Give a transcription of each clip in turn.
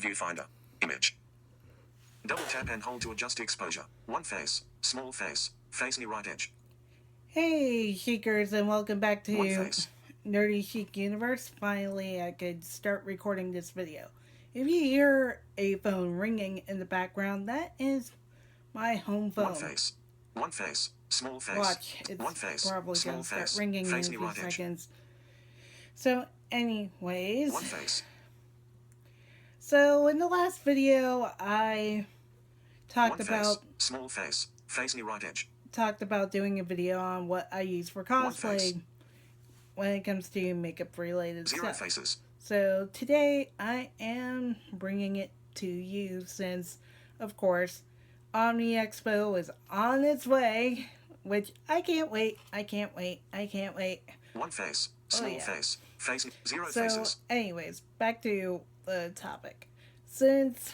viewfinder. Image. Double tap and hold to adjust exposure. One face, small face, face near right edge. Hey, Shiquers, and welcome back to One face. Nerdy Chic Universe. Finally, I could start recording this video. If you hear a phone ringing in the background, that is my home phone. One face. One face. Small face. Watch, it's one face. probably going to start ringing face in a near few right edge. seconds. So, anyways. One face. So, in the last video, I talked one about... Face. Small face. Face near right edge. Talked about doing a video on what I use for cosplay when it comes to makeup related Zero stuff. Faces. So today I am bringing it to you since, of course, Omni Expo is on its way, which I can't wait. One face. Small face. Face. Zero so, faces. Anyways, back to the topic. Since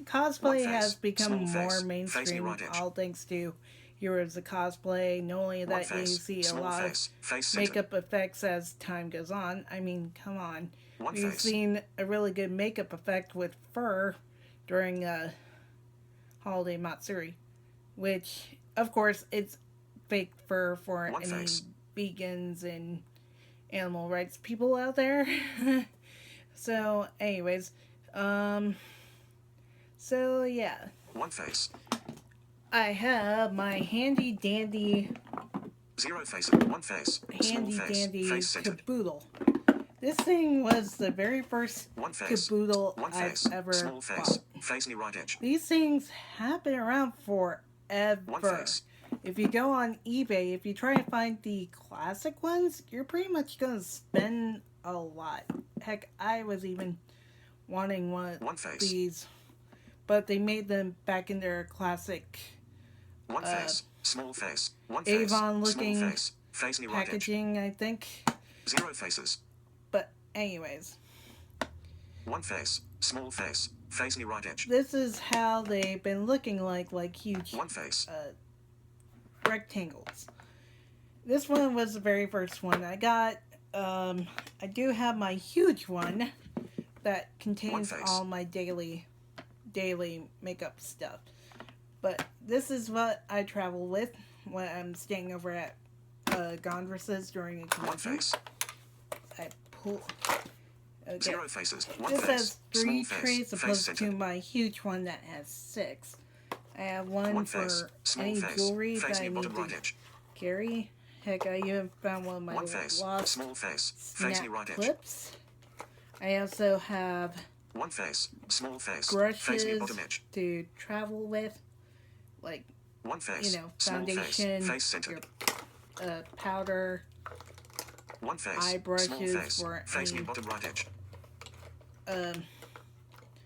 cosplay has become more mainstream, all thanks to Heroes of Cosplay, not only that you see a lot of makeup effects as time goes on. I mean, come on. We've seen a really good makeup effect with fur during Holiday Matsuri, which, of course, it's fake fur for any vegans and animal rights people out there. So, anyways, so yeah. One face. I have my handy dandy. Zero faces. One face. Handy dandy caboodle. This thing was the very first caboodle I've ever bought. Face near right edge. These things have been around forever. If you go on eBay, if you try to find the classic ones, you're pretty much going to spend a lot. Heck, I was even wanting one of these, but they made them back in their classic one face, small face, one Avon looking face near packaging, I think. Zero faces. But anyways. One face, small face, face near right edge. This is how they've been looking like huge one face. Rectangles. This one was the very first one I got. I do have my huge one that contains all my daily makeup stuff. But this is what I travel with when I'm staying over at Gondress's during a convention. One face. I pull. Okay. Zero faces. One this face. has 3 trays opposed to my huge one that has 6. I have one for any jewelry that I need to carry. Heck, I even found one of my lost snap clips. I also have one face, small face, brushes to travel with, like one face, foundation, your powder, one face, eye brushes for face any bottom right edge.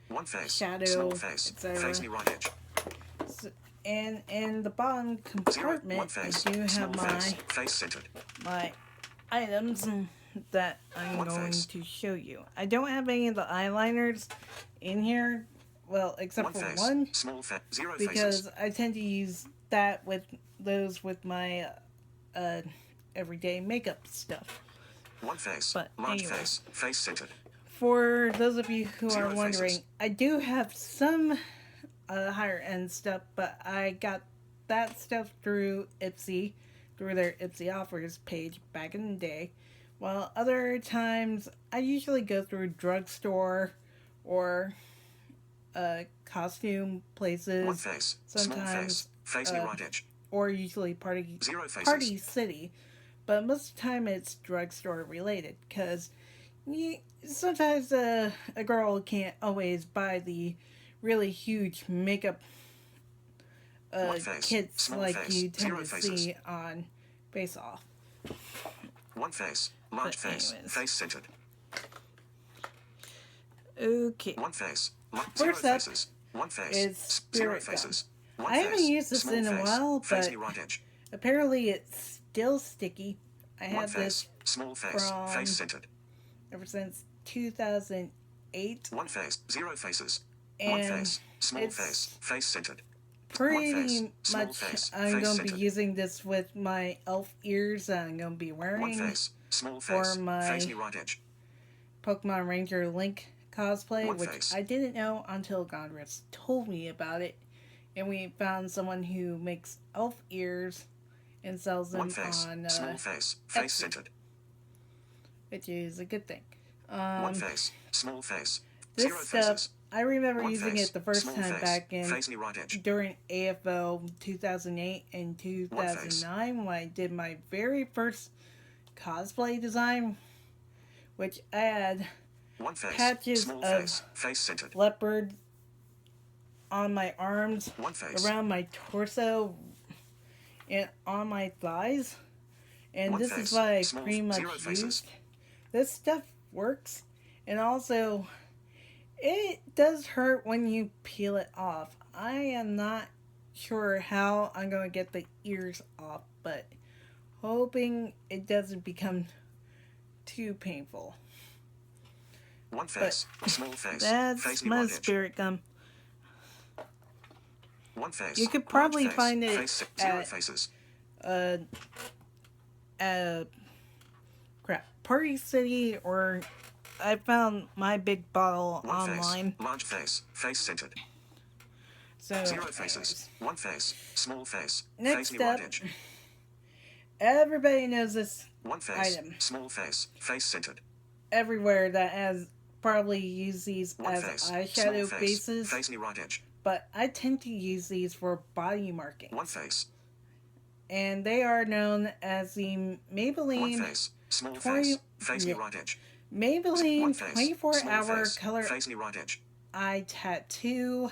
One face, shadow, small face, face near right edge. So, and in the bottom compartment, I do have my items that I'm going to show you. I don't have any of the eyeliners in here, well, except for one, because I tend to use that with my everyday makeup stuff. One face, but large anyway, face centered. For those of you who are wondering, I do have some higher end stuff, but I got that stuff through Ipsy, through their Ipsy offers page back in the day. While other times, I usually go through drugstore or costume places. One face, sometimes, face near right edge. Or usually Party City. But most of the time, it's drugstore related, because sometimes a girl can't always buy the really huge makeup kits like you tend to see on Face Off. One face, large face, face centered. Okay. One face, first up one face, is Spirit faces. Gum. I haven't used this in a while, but apparently it's still sticky. I had this small face, face centered. Ever since 2008. One face, zero faces. And one face, small face, face centered. Pretty much, I'm going to be using this with my elf ears that I'm going to be wearing for my Pokemon Ranger Link cosplay, One which face. I didn't know until Gondress told me about it. And we found someone who makes elf ears and sells them One face. on Small face. Face Etsy, centered. which is a good thing. One face. Small face. This Zero stuff, faces. I remember One using face. it the first Small time face. back in Face knee right edge. during AFO 2008 and 2009 when I did my very first cosplay design, which I had One face. patches Small of face. Face centered. leopard on my arms, One face. around my torso, and on my thighs. And One this face. is what I Small. pretty much Zero faces. used. This stuff works, and also it does hurt when you peel it off. I am not sure how I'm going to get the ears off, but hoping it doesn't become too painful. One face. Small face. That's Face knee my right edge. spirit gum. One face. You could probably Large face. find it Face. Zero at faces. Party City, or I found my big bottle One online. face. Large face. Face centered. So Zero faces. One face. Small face. Next Face knee right up, edge. everybody knows this One face. item. Small face. Face centered. Everywhere that has probably used these One as face. eyeshadow Small face. bases, Face knee right edge. but I tend to use these for body marking. One face. And they are known as the One Maybelline face. Small 20 face. Face knee right edge. One Maybelline face. 24-hour face. color Face knee right edge. eye tattoo.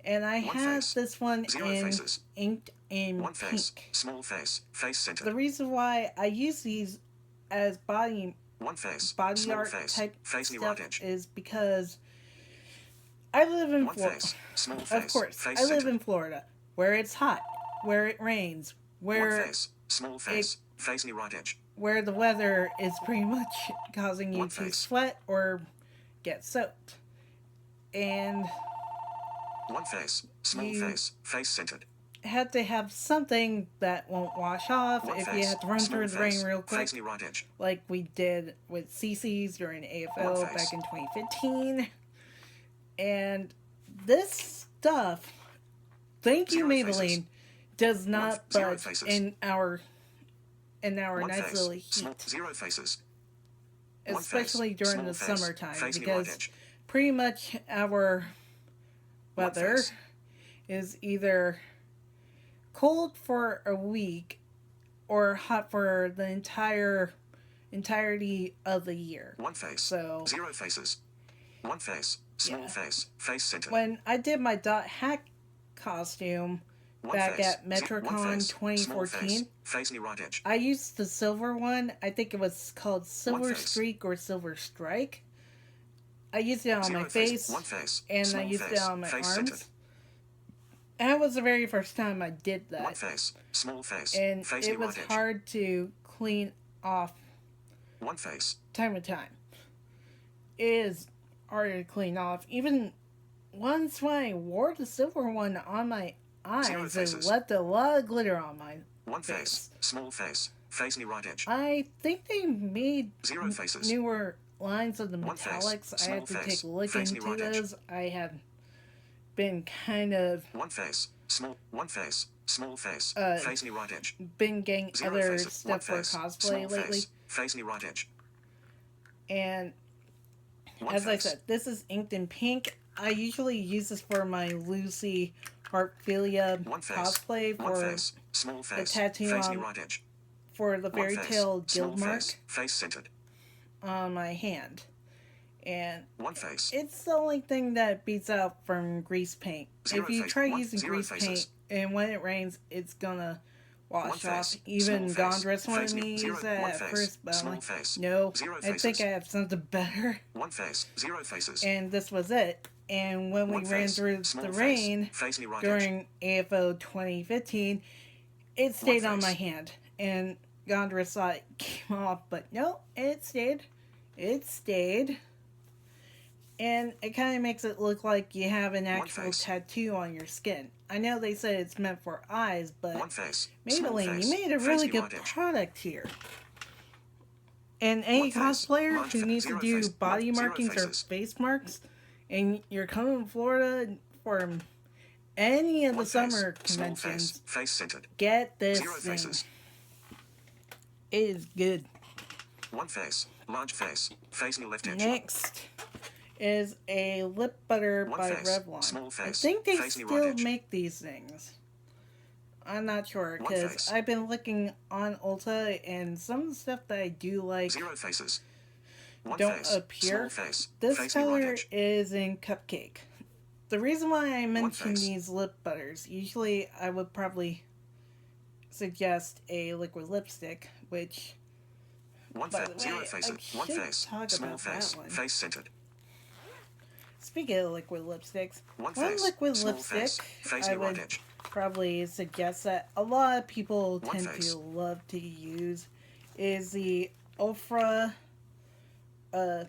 And I One have face. this one Zero in faces. inked in One face. pink. Small face. Face centered. The reason why I use these as body One face. art Small face. type Face knee stuff right edge. is because I live in One Florida. face. Small face. Of course, Face I live centered. in Florida, where it's hot, where it rains, One where face. Small face. Face knee right edge. the weather is pretty much causing you One to face. sweat or get soaked. And One face. Small You- face. Face centered. have to have something that won't wash off One if face. you have to run Small through the face. rain real quick, Face knee right edge. like we did with CC's during AFO One face. back in 2015. And this stuff, thank you Zero Maybelline, faces. does not Zero budge faces. in our One nice face. little heat, Zero faces. One especially face. during Small the face. summertime, Face knee right because edge. pretty much our One weather face. is either cold for a week or hot for the entirety of the year. One face. So Zero faces. One face. Small Yeah. face. Face centered. when I did my Dot Hack costume One back face. at One MetroCon face. Small 2014, face. Face knee right edge. I used the silver one. I think it was called Silver face. Streak or Silver Strike. I used it on Zero my face, One face. and Small I used it face. on my Face arms. centered. That was the very first time I did One that, face. Small face. and Face it knee was right edge. hard to clean off One face. time to time. It is harder to clean off. Even once when I wore the silver one on my Zero eyes, it faces. left a lot of glitter on my One face. face. Small face. Face knee right edge. I think they made Zero faces. newer lines of the One face. metallics. I Small have to face. take a look Face knee into right edge. those. I have been kind of One face. Small. One face. Small face. Face knee right edge. been getting Zero other faces. One stuff for face. cosplay Small lately. face. Face knee right edge. And One as I face. said, this is inked in pink. I usually use this for my Lucy Heartfilia One face. cosplay One for face. Small face. tattoo Face knee on- right edge. for the One fairy face. tale Small guild mark face. Face centered. on my hand. And One face. it's the only thing that beats out from grease paint. Zero If you face- try one- using zero grease faces. paint and when it rains, it's gonna One wash face. off. Even Small Gondress face. wanted Face me knee- to zero- use that one at face. first, but I'm Small like, face. no, Zero I think faces. I have something better. One face. Zero faces. And this was it. And when we One ran face. through Small the face. rain Face knee right edge. during AFO 2015, it stayed on face. my hand. And Gondress thought it came off, but no, it stayed. It stayed. And it kind of makes it look like you have an actual face. tattoo on your skin. I know they said it's meant for eyes, but One face. Small Maybelline, face. you made a Face really knee good right edge. product here. And any face, cosplayer large who fa- needs to zero do face, body zero markings or faces. face marks, and you're coming to Florida for any of the One summer face, small face, conventions, face centered. get this Zero thing. faces. It is good. One face, large face, face new left edge. Next is a lip butter One by face, Revlon. small face, I think they face new still right edge. make these things. I'm not sure, One because face. I've been looking on Ulta, and some of the stuff that I do like Zero faces. One don't face, appear. small face, This face new right color edge. is in Cupcake. The reason why I mention face. these lip butters, usually I would probably suggest a liquid lipstick, which, One by face, the way, zero I faces. should One face, talk small about face, that one. face centered. Speaking of liquid lipsticks, One one face, liquid small lipstick face, face I new right would edge. probably suggest that a lot of people One tend face. to love to use is the Ofra. One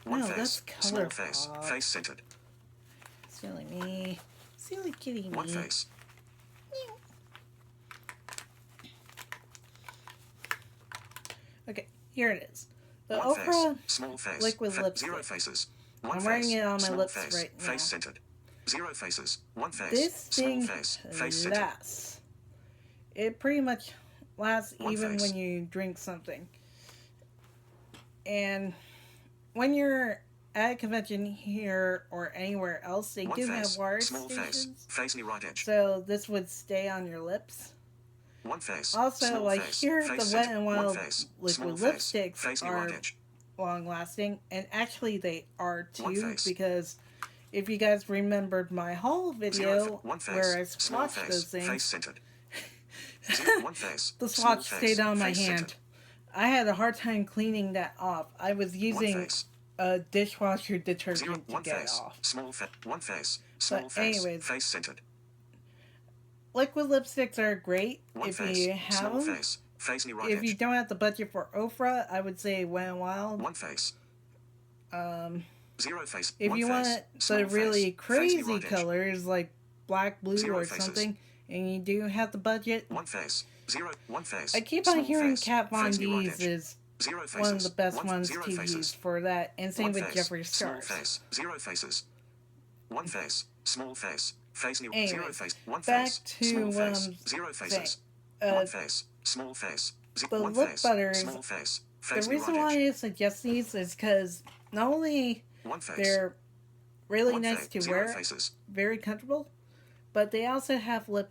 No, face, that's small ColourPop. face, face centered. Silly me. Silly kitty me. One face. Okay, here it is. The One Ofra face, small face, liquid lipstick. zero faces. One I'm face, wearing it on my small lips face, right now. face centered. Zero faces. One face, This small thing face, face centered. lasts. It pretty much lasts One even face. when you drink something. And when you're at a convention here or anywhere else, they One do face, have water small face, stations. face new right edge. So this would stay on your lips. One face, Also, small like face, here, face the Wet centered. n One Wild face, liquid small face, lipsticks face new are right edge. long lasting, and actually they are One too, face. because if you guys remembered my haul video One face, where I small swatched face, those things, face centered. One face, the small swatch face, stayed on my face hand. centered. I had a hard time cleaning that off. I was One using face, a dishwasher detergent to one get it face, off. small face, one face, small But face, anyways, face centered. liquid lipsticks are great One if face, you have small them. face, face new right If you edge. don't have the budget for Ofra, I would say Wet n Wild. One face, zero face. If one you face, want small the really face, face new crazy right edge. colors like black, blue, Zero or faces. something, and you do have the budget, One face, one face. I keep small on hearing face, Kat Von face new right D's edge. is Zero faces. one of the best ones zero to faces. use for that, and same One with face, Jeffree small Stars. face, zero faces. One face, small face, face new, Anyways, zero face. One back face, to small what face, I'm zero saying. faces. Uh, One face, small face, the one lip face, butters, small face, the face new reason right why edge. I suggest these is because not only One face, they're really one nice face, to zero wear, faces. very comfortable, but they also have lip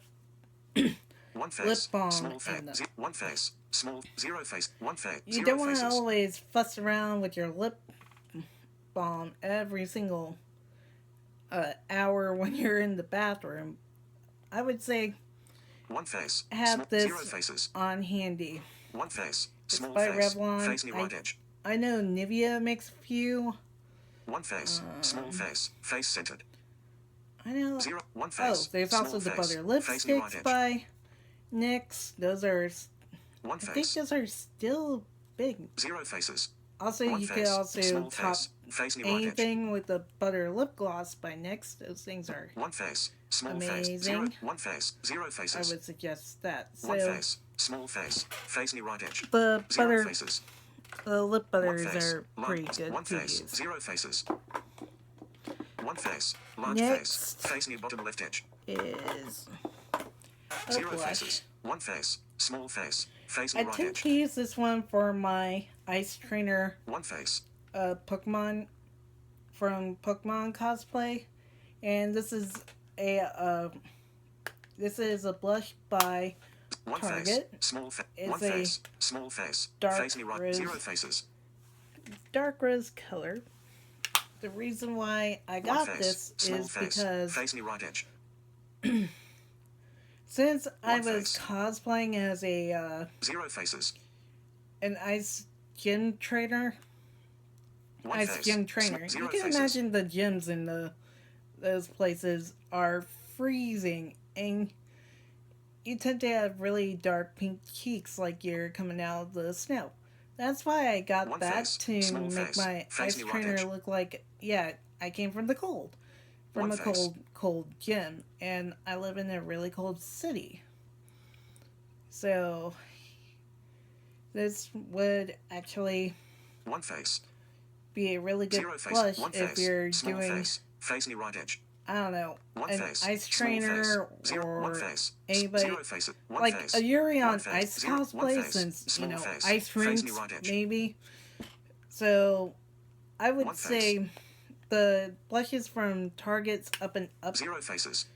One face, lip balm small face, in them. one face, small, zero face, one face, You zero don't want to faces. always fuss around with your lip balm every single hour when you're in the bathroom. I would say One face, have zero this faces. on handy. One face, It's small by face, Revlon. face new right edge. I know Nivea makes a few. One face, small face, face centered. I know. Zero, one Oh, face. there's small also the face, butter face new right lipsticks edge. by NYX. Those are, One I think face, those are still big. zero faces. Also, One you could face, also small top face, face new right edge. anything with the butter lip gloss by NYX. Those things are, One face, small face, zero, amazing. one face, zero I faces. would suggest that. One So, face, small face, face new right edge. the Zero butter, faces. the lip One butters face, are pretty good one to face, use. zero faces. One face, large Next. face, face new bottom left edge. Is Zero blush. faces. One face, small face, face I new right tend edge. to use this one for my Ice Trainer One face, Pokemon from Pokemon cosplay, and this is a blush by one Target. face, small face, It's one a face, small face, dark face new right, rose. zero faces. dark rose color. The reason why I One got face, this small is face, because face new right edge. since I One was face. cosplaying as a Zero faces. an ice gym trainer, One ice face, gym trainer, zero you can faces. imagine the gyms in those places are freezing, and you tend to have really dark pink cheeks like you're coming out of the snow. That's why I got One that face, to small make face, my face ice new right trainer edge. look like, yeah, I came from the cold. From One a face. cold gym, and I live in a really cold city. So, this would actually one face, be a really good zero face, blush one if face, you're small doing, face, face near right edge, I don't know, one an face, ice small face, trainer zero, one or face, anybody, zero face, one like face, a Yuri one on face, Ice zero, one cosplay, face, since, you small know, face, ice face rinks, near right edge, maybe. So, I would one face, say the blushes from Target's Up and Up zero faces,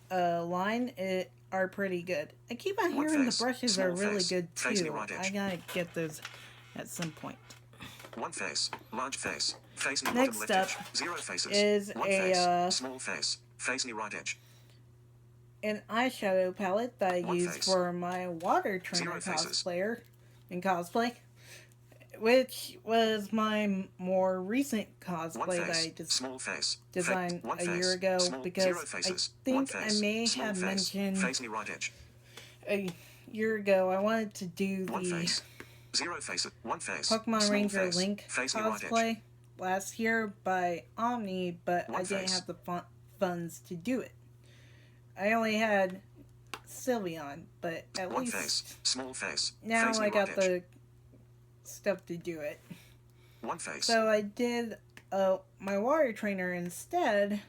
line are pretty good. I keep on one hearing face, the brushes small are really face, good face near too. right I edge, gotta get those at some point. one face, large face, face near bottom Next left up edge, zero faces, is one face, small face, face near right edge, an eyeshadow palette that I one use face, for my water trainer zero faces, cosplayer in cosplay, which was my more recent one cosplay that I face, small face, designed one a year face, ago, small, zero because I faces, one think I face, may small have face, mentioned face near right edge, a year ago I wanted to do one the face, zero faces, one face, Pokemon small Ranger face, Link face near right edge, cosplay last year by Omni, but one I didn't face, have the funds to do it. I only had Sylveon, but at one least face, small face, now face I near got right edge, the stuff to do it. one face, So I did my water trainer instead,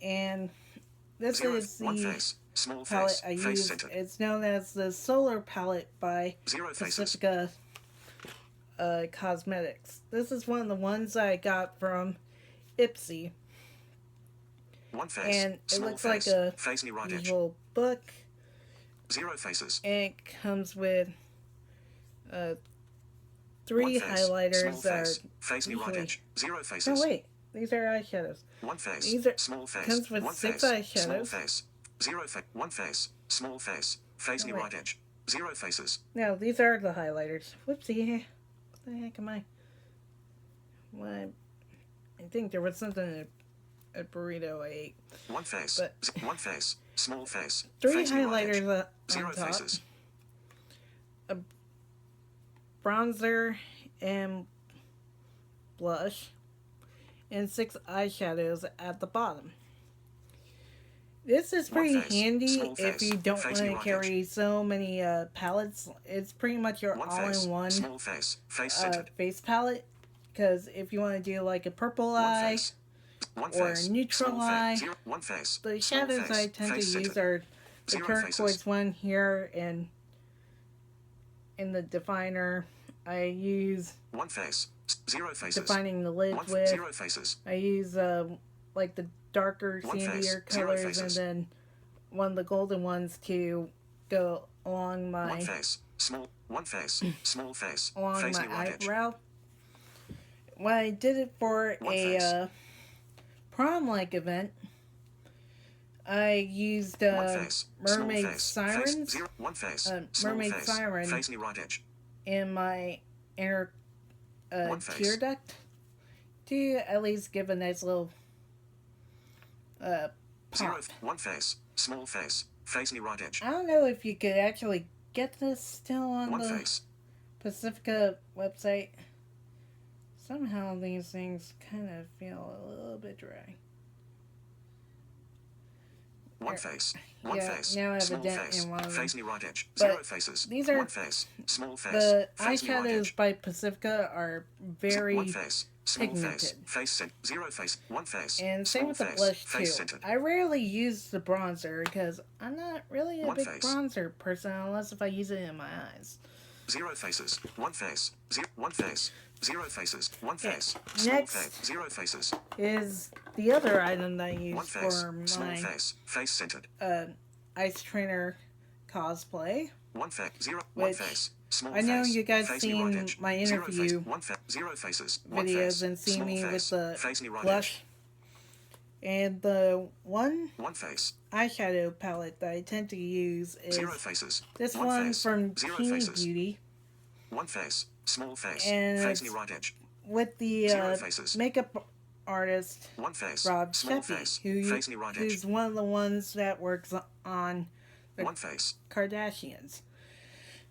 and this zero, is one the face, small palette face, I face use. centered, It's known as the Solar Palette by zero faces, Pacifica Cosmetics. This is one of the ones I got from Ipsy, one face, and it small looks face, like a face near right edge, usual book, zero faces, and it comes with one 3 face, highlighters small that are face, face near right usually... edge, zero faces, No, wait. These are eyeshadows. one face, These are... small face, comes with one 6 face, small eyeshadows. face, zero face, one face, small face, face No, near wait. right edge, zero faces, No, these are the highlighters. Whoopsie. What the heck am I... What? I think there was something in a burrito I ate. one face, But one face, small face, 3 face near right edge, highlighters zero on top. faces, A bronzer and blush. And 6 eyeshadows at the bottom. This is one pretty face, handy small if face, you don't face want near to right carry so many palettes. It's pretty much your one face, all-in-one small face, face centered, face palette. Because if you want to do like a purple one eye face, one or a face, neutral small eye, face, zero, one face, the small shadows face, I tend to face use centered, are the zero turquoise faces, one here, and in the definer I use one face, zero faces, defining the lid one with. zero faces, I use like the darker one face, sandier zero colors, and faces, then one of the golden ones to go along one my face, one face, small face, along face my near right edge, eyebrow. When I did it for one a face, prom-like event, I used one face, small Mermaid face, face, Sirens, zero, one face, small Mermaid face, Siren face near right edge, in my inner one tear face, duct to at least give a nice little zero, pop. one face, small face, face near right edge, I don't know if you could actually get this still on one the face, Pacifica website. Somehow these things kind of feel a little bit dry. one There. face, one Yeah, face, now I have a small dent face, in one of them. face near right edge, But zero faces, these are one face, small face, the face near right eyeshadows edge, by Pacifica are one very face, small face, pigmented. face cent, zero face, one face, And same small with the face, blush face too. centered, I rarely use the bronzer because I'm not really a one big face, bronzer person unless if I use it in my eyes. zero faces, one face, one face, zero faces, one Okay, face, small next face, zero faces, is the other item that I one use face, for small my face centered, ice trainer cosplay, one face, zero, one which face, small I know face, you guys face near right seen edge, my zero face, interview one face, zero faces, one videos face, and seen small me with face, the face near right edge, blush. And the one one face, eyeshadow palette that I tend to use is zero faces, this one one face, from zero Teeny faces, Beauty, one face, small face, and face it's near right edge, with the zero faces, makeup artist one face, Rob small Sheppy, face, face near right edge, who's one of the ones that works on the one face, Kardashians.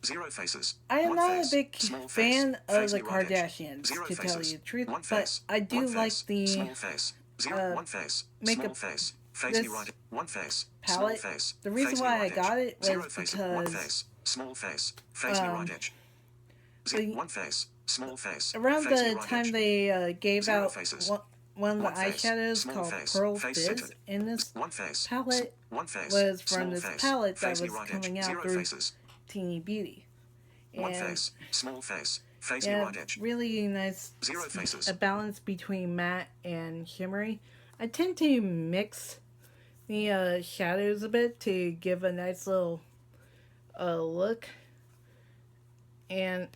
zero faces, I am one not face, a big small fan face, of face the near right edge, Kardashians, zero to tell faces, you the truth, one but face, I do one like face, the small face, zero, one face, small makeup face, face this near right edge, one face, small palette. face, The reason face why near I right got edge, it zero was faces, one because face, small face, face near right edge, One face. Small face. Around Face the right time edge. they gave Zero out faces. one of the One face. eyeshadows Small called face. Pearl Face Fizz centered. in this One face. palette One face. was from Small this face. palette that Face was right coming edge. out Zero through faces. Teeny Beauty. One And face. Small face. Face yeah, right edge. really nice. Zero faces. A balance between matte and shimmery. I tend to mix the shadows a bit to give a nice little look. And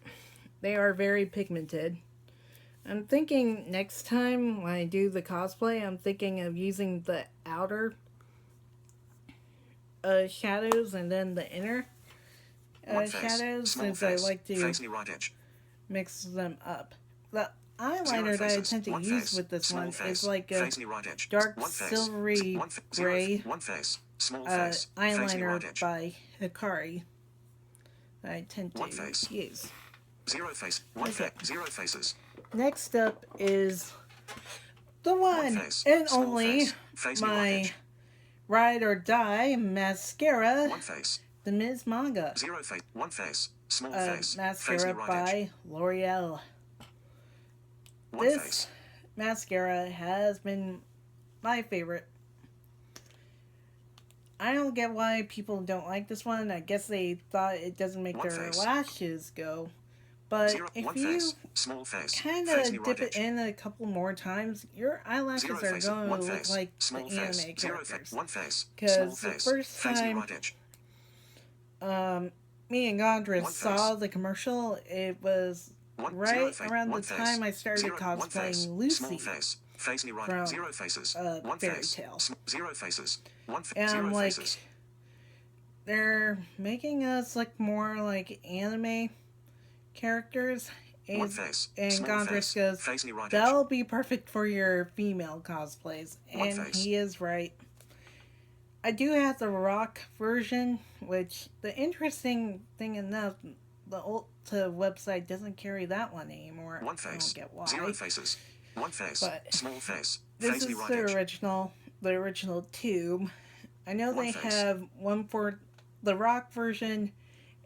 they are very pigmented. I'm thinking next time when I do the cosplay, I'm thinking of using the outer shadows and then the inner shadows, since I like to right edge. mix them up. The eyeliner that I tend to use with this one is like a right dark silvery gray eyeliner by Hikari that I tend to use. Zero face. One face. Zero faces. Next up is the one and only my Ride or Die mascara. One face. The Ms. Manga. Zero face. One face. Small face. Mascara by L'Oreal. This mascara has been my favorite. I don't get why people don't like this one. I guess they thought it doesn't make their lashes go. But if you kind of dip it in a couple more times, your eyelashes are going to look like the anime characters. Because the first time me and Gondress saw the commercial, it was right around the time I started cosplaying Lucy from Fairy Tail. And I'm like, they're making us look more like anime characters, and Gondress goes, that'll be perfect for your female cosplays, and he is right. I do have the rock version, which the interesting thing enough, the Ulta website doesn't carry that one anymore. I don't get why. Zero faces. One face. But small face. This is the original tube. I know they have one for the rock version,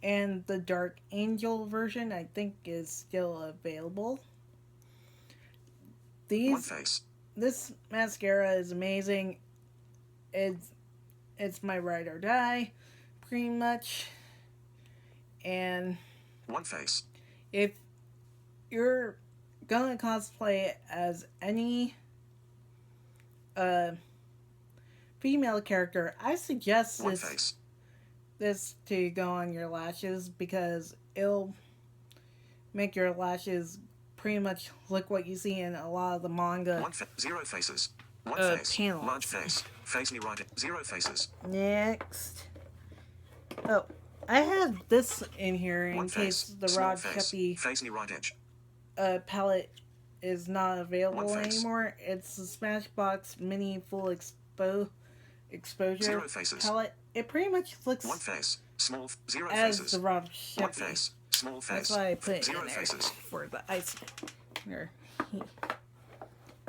and the Dark Angel version, I think, is still available. This mascara is amazing. It's my ride or die, pretty much. And if you're gonna cosplay as any female character, I suggest this to go on your lashes, because it'll make your lashes pretty much look what you see in a lot of the manga Zero faces. One face. panels. Large face. Face me right. Zero faces. Next. Oh, I have this in here in case the Rod Sheppy face me right edge. Palette is not available anymore. It's the Smashbox Mini Full Exposure palette. It pretty much looks one face. Small. Zero as faces. the Rod Sheppy. One face. Small face. That's why I put it in there faces. for the ice.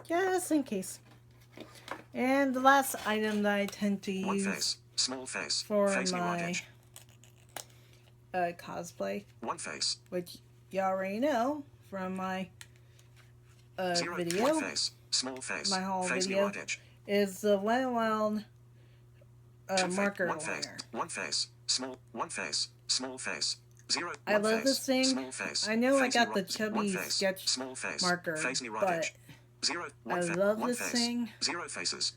Just in case. And the last item that I tend to use small face. for face my cosplay, one face. which you already know from my video, one face. Small face. my haul face video, right edge. is the Wet n Wild marker one liner. Face. One face. Small. One face. Small face. Zero. I love this thing. Small face. I know face I got the chubby sketch small face. marker, face right but edge. Zero. I love this thing. Zero faces.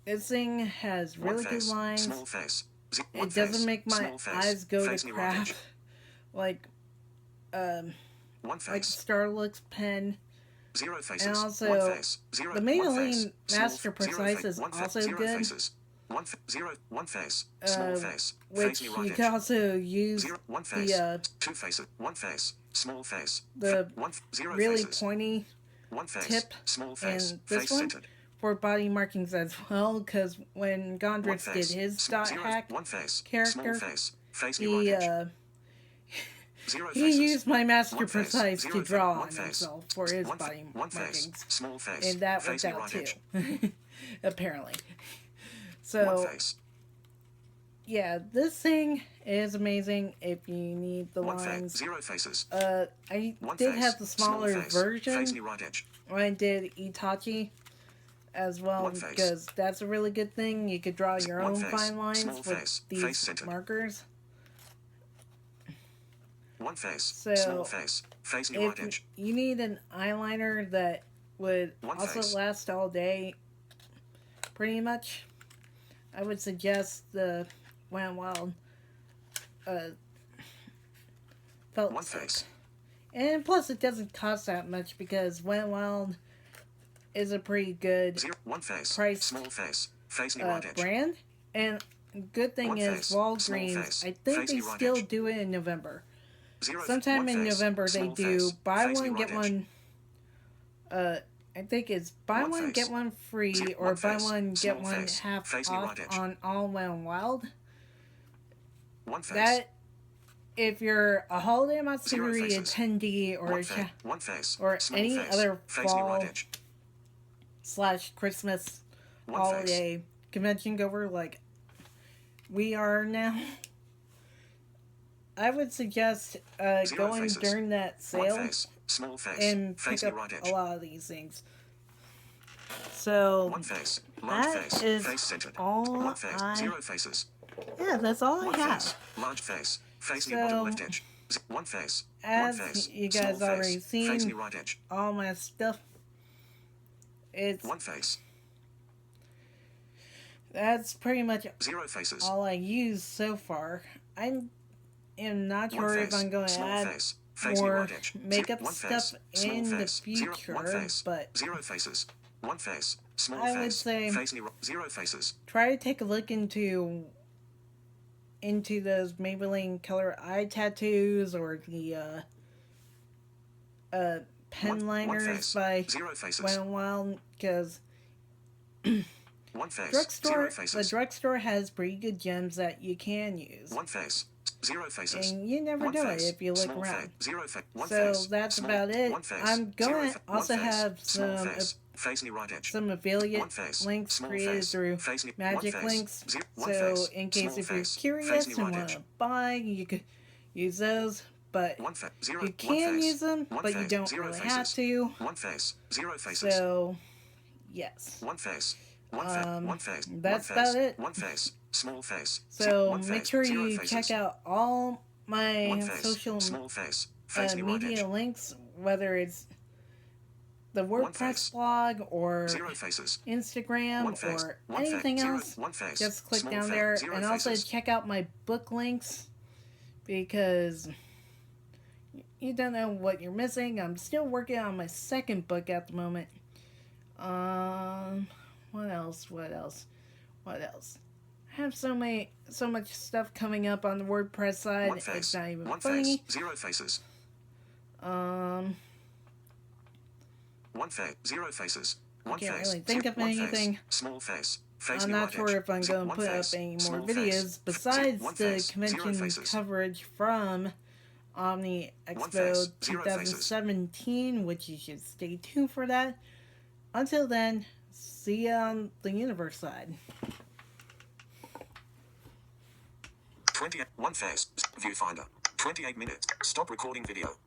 This thing has really good lines. Small face. It doesn't make my eyes go to crap like Starlux pen. Zero faces. And also, the Maybelline Master Precise is also good. One face. Small face. Which you can also use the two faces. One face. Small face. The really faces. pointy one face. tip Small face. and this one for body markings as well, because when Gondrix did his dot hack character, he used my Master Precise to draw on himself for his body markings, and that worked out too, apparently. So yeah, this thing is amazing if you need the lines. 0 faces. I One did face. have the smaller Small face. version Face me right edge. when I did Itachi as well, because that's a really good thing. You could draw your own fine lines Small with face. these Face markers. One face. So, small face. Face me right edge. You need an eyeliner that would also last all day, pretty much, I would suggest the Wet n Wild felt One stick. face. And plus, it doesn't cost that much because Wet n Wild is a pretty good One face. price. Small face. Face me right edge. Brand. And good thing is Walgreens, I think they still do it in November. Sometime in November they do buy one get one. I think it's buy one get one free or buy one get one half off on all Wet n Wild. That if you're a holiday Matsuri attendee or any other fall / Christmas holiday convention goer like we are now, I would suggest going during that sale and pick up a lot of these things. So that is all yeah, that's all I have. Large face. Face me So, left edge. One face. As you guys already seen, all my stuff, it's one face. That's pretty much 0 faces. all I use so far. I am not sure if I'm going to add more makeup stuff in the future, but 0 faces. One face. Small I would say 0 faces. Try to take a look into those Maybelline color eye tattoos or the pen liners by Wet n Wild, because the drugstore has pretty good gems that you can use. One face. 0 faces. And you never know it if you look around. So that's about it. I'm going to also have some affiliate links created through Magic Links. So in case if you're curious and want to buy, you could use those. But you can use them, but you don't really have to. So, yes. That's about it. Small face. So make sure you check out all my social media links, whether it's the WordPress blog or Instagram or anything else. Just click down there, and also check out my book links, because you don't know what you're missing. I'm still working on my second book at the moment. What else? I have so much stuff coming up on the WordPress side. It's not even funny. 0 faces. One face. 0 faces. I can't really think of anything. Small face. I'm not sure if I'm going to put up any more videos besides the convention coverage from Omni Expo 2017, which you should stay tuned for that. Until then, see ya on the universe side. 21 face. Viewfinder. 28 minutes. Stop recording video.